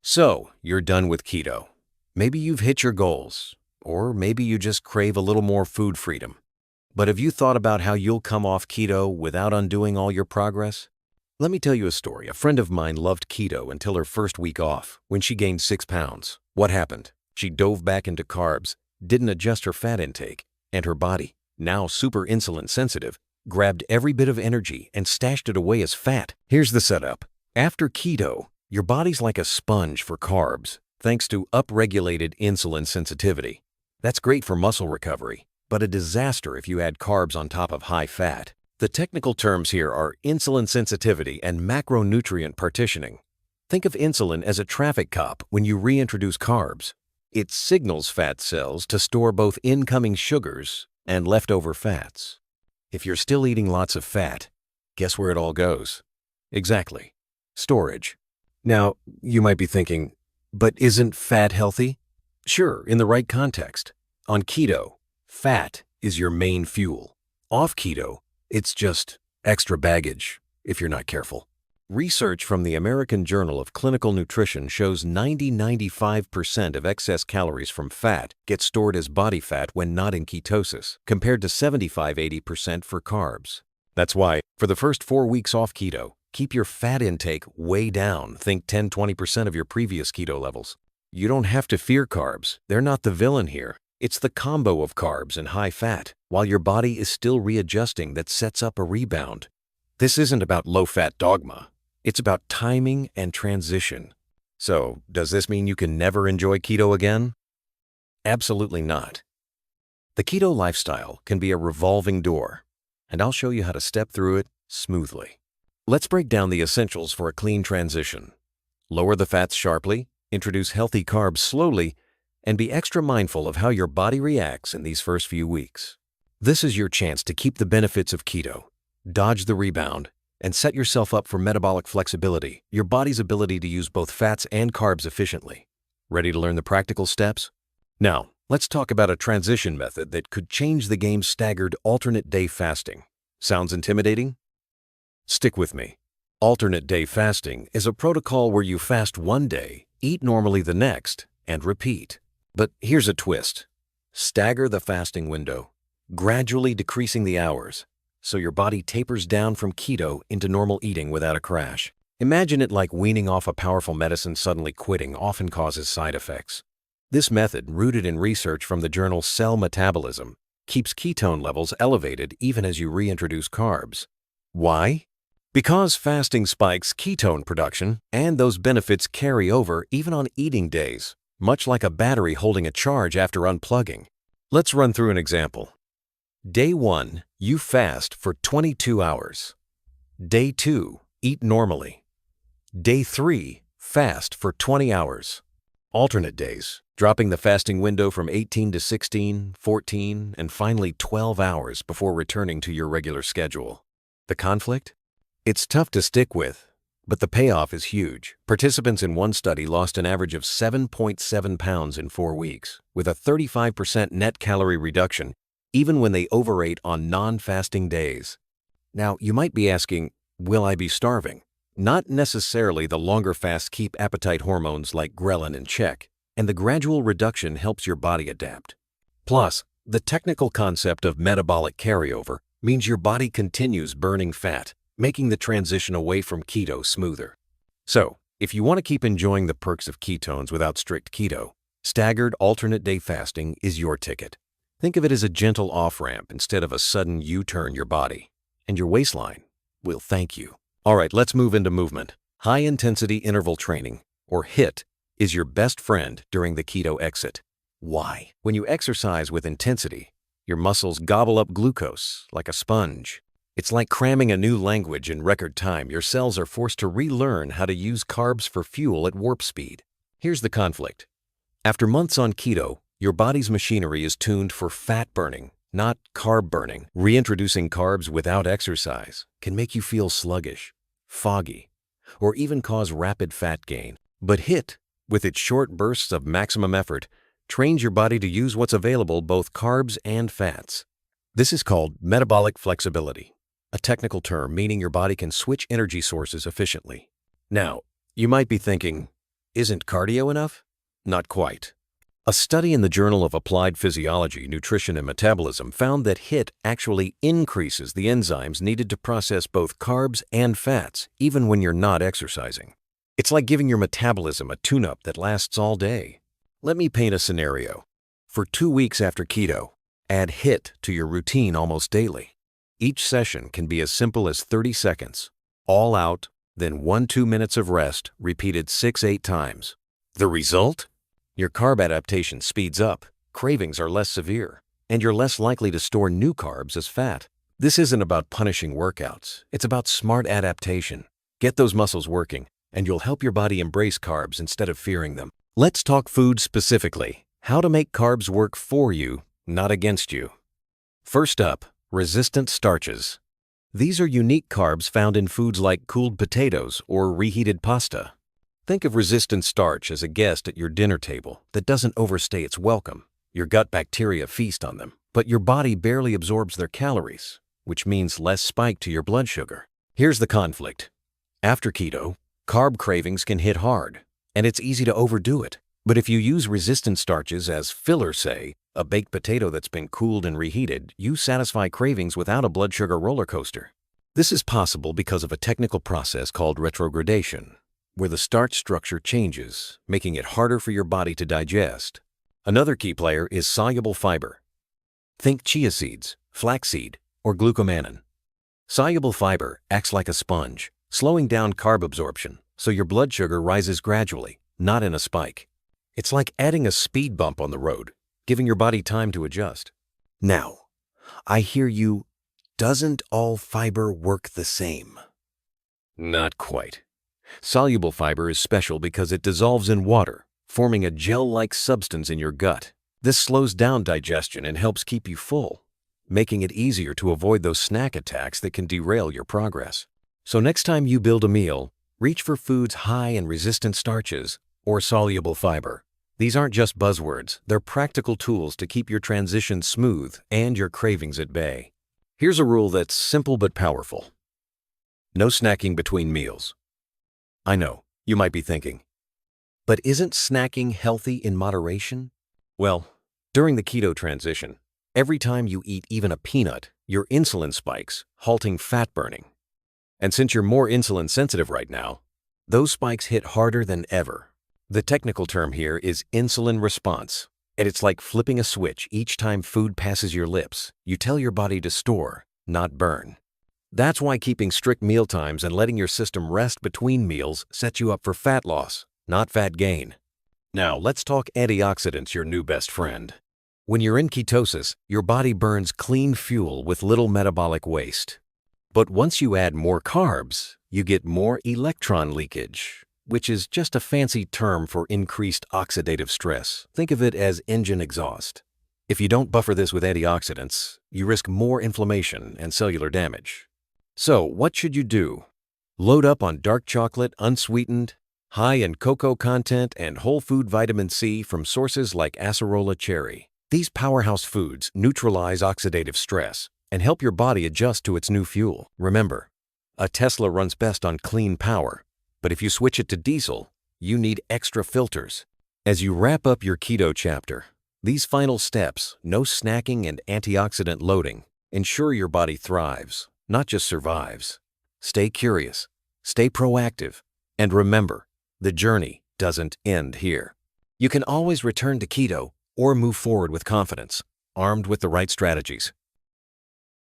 So, you're done with keto. Maybe you've hit your goals, or maybe you just crave a little more food freedom. But have you thought about how you'll come off keto without undoing all your progress? Let me tell you a story. A friend of mine loved keto until her first week off, when she gained 6 pounds. What happened? She dove back into carbs, didn't adjust her fat intake, and her body, now super insulin sensitive, grabbed every bit of energy and stashed it away as fat. Here's the setup. After keto, your body's like a sponge for carbs, thanks to upregulated insulin sensitivity. That's great for muscle recovery, but a disaster if you add carbs on top of high fat. The technical terms here are insulin sensitivity and macronutrient partitioning. Think of insulin as a traffic cop when you reintroduce carbs. It signals fat cells to store both incoming sugars and leftover fats. If you're still eating lots of fat, guess where it all goes? Exactly. Storage. Now, you might be thinking, but isn't fat healthy? Sure, in the right context. On keto, fat is your main fuel. Off keto, it's just extra baggage if you're not careful. Research from the American Journal of Clinical Nutrition shows 90–95% of excess calories from fat get stored as body fat when not in ketosis, compared to 75–80% for carbs. That's why, for the first 4 weeks off keto, keep your fat intake way down. Think 10–20% of your previous keto levels. You don't have to fear carbs. They're not the villain here. It's the combo of carbs and high fat, while your body is still readjusting, that sets up a rebound. This isn't about low-fat dogma. It's about timing and transition. So, does this mean you can never enjoy keto again? Absolutely not. The keto lifestyle can be a revolving door, and I'll show you how to step through it smoothly. Let's break down the essentials for a clean transition. Lower the fats sharply, introduce healthy carbs slowly, and be extra mindful of how your body reacts in these first few weeks. This is your chance to keep the benefits of keto, dodge the rebound, and set yourself up for metabolic flexibility, your body's ability to use both fats and carbs efficiently. Ready to learn the practical steps? Now, let's talk about a transition method that could change the game's staggered alternate day fasting. Sounds intimidating? Stick with me. Alternate day fasting is a protocol where you fast one day, eat normally the next, and repeat. But here's a twist. Stagger the fasting window, gradually decreasing the hours, so your body tapers down from keto into normal eating without a crash. Imagine it like weaning off a powerful medicine. Suddenly quitting often causes side effects. This method, rooted in research from the journal Cell Metabolism, keeps ketone levels elevated even as you reintroduce carbs. Why? Because fasting spikes ketone production, and those benefits carry over even on eating days, much like a battery holding a charge after unplugging. Let's run through an example. Day 1, you fast for 22 hours. Day 2, eat normally. Day 3, fast for 20 hours. Alternate days, dropping the fasting window from 18 to 16, 14, and finally 12 hours before returning to your regular schedule. The conflict? It's tough to stick with, but the payoff is huge. Participants in one study lost an average of 7.7 pounds in 4 weeks, with a 35% net calorie reduction, even when they overate on non-fasting days. Now, you might be asking, will I be starving? Not necessarily. The longer fasts keep appetite hormones like ghrelin in check, and the gradual reduction helps your body adapt. Plus, the technical concept of metabolic carryover means your body continues burning fat, making the transition away from keto smoother. So, if you want to keep enjoying the perks of ketones without strict keto, staggered alternate day fasting is your ticket. Think of it as a gentle off-ramp instead of a sudden U-turn. Your body and your waistline will thank you. All right, let's move into movement. High-intensity interval training, or HIIT, is your best friend during the keto exit. Why? When you exercise with intensity, your muscles gobble up glucose like a sponge. It's like cramming a new language in record time. Your cells are forced to relearn how to use carbs for fuel at warp speed. Here's the conflict. After months on keto, your body's machinery is tuned for fat burning, not carb burning. Reintroducing carbs without exercise can make you feel sluggish, foggy, or even cause rapid fat gain. But HIIT, with its short bursts of maximum effort, trains your body to use what's available, both carbs and fats. This is called metabolic flexibility, a technical term meaning your body can switch energy sources efficiently. Now, you might be thinking, Isn't cardio enough? Not quite. A study in the Journal of Applied Physiology, Nutrition and Metabolism found that HIIT actually increases the enzymes needed to process both carbs and fats, even when you're not exercising. It's like giving your metabolism a tune-up that lasts all day. Let me paint a scenario. For 2 weeks after keto, add HIIT to your routine almost daily. Each session can be as simple as 30 seconds, all out, then 1-2 minutes of rest, repeated 6-8 times. The result? Your carb adaptation speeds up, cravings are less severe, and you're less likely to store new carbs as fat. This isn't about punishing workouts, it's about smart adaptation. Get those muscles working, and you'll help your body embrace carbs instead of fearing them. Let's talk food specifically. How to make carbs work for you, not against you. First up, resistant starches. These are unique carbs found in foods like cooled potatoes or reheated pasta. Think of resistant starch as a guest at your dinner table that doesn't overstay its welcome. Your gut bacteria feast on them, but your body barely absorbs their calories, which means less spike to your blood sugar. Here's the conflict. After keto, carb cravings can hit hard, and it's easy to overdo it. But if you use resistant starches as filler, say, a baked potato that's been cooled and reheated, you satisfy cravings without a blood sugar roller coaster. This is possible because of a technical process called retrogradation, where the starch structure changes, making it harder for your body to digest. Another key player is soluble fiber. Think chia seeds, flaxseed, or glucomannan. Soluble fiber acts like a sponge, slowing down carb absorption, so your blood sugar rises gradually, not in a spike. It's like adding a speed bump on the road, giving your body time to adjust. Now, I hear you, doesn't all fiber work the same? Not quite. Soluble fiber is special because it dissolves in water, forming a gel-like substance in your gut. This slows down digestion and helps keep you full, making it easier to avoid those snack attacks that can derail your progress. So next time you build a meal, reach for foods high in resistant starches or soluble fiber. These aren't just buzzwords, they're practical tools to keep your transition smooth and your cravings at bay. Here's a rule that's simple but powerful. No snacking between meals. I know, you might be thinking, but isn't snacking healthy in moderation? Well, during the keto transition, every time you eat even a peanut, your insulin spikes, halting fat burning. And since you're more insulin sensitive right now, those spikes hit harder than ever. The technical term here is insulin response, and it's like flipping a switch each time food passes your lips. You tell your body to store, not burn. That's why keeping strict meal times and letting your system rest between meals sets you up for fat loss, not fat gain. Now, let's talk antioxidants, your new best friend. When you're in ketosis, your body burns clean fuel with little metabolic waste. But once you add more carbs, you get more electron leakage, which is just a fancy term for increased oxidative stress. Think of it as engine exhaust. If you don't buffer this with antioxidants, you risk more inflammation and cellular damage. So, what should you do? Load up on dark chocolate, unsweetened, high in cocoa content and whole food vitamin C from sources like acerola cherry. These powerhouse foods neutralize oxidative stress and help your body adjust to its new fuel. Remember, a Tesla runs best on clean power, but if you switch it to diesel, you need extra filters. As you wrap up your keto chapter, these final steps, no snacking and antioxidant loading, ensure your body thrives, not just survives. Stay curious, stay proactive, and remember, the journey doesn't end here. You can always return to keto or move forward with confidence, armed with the right strategies.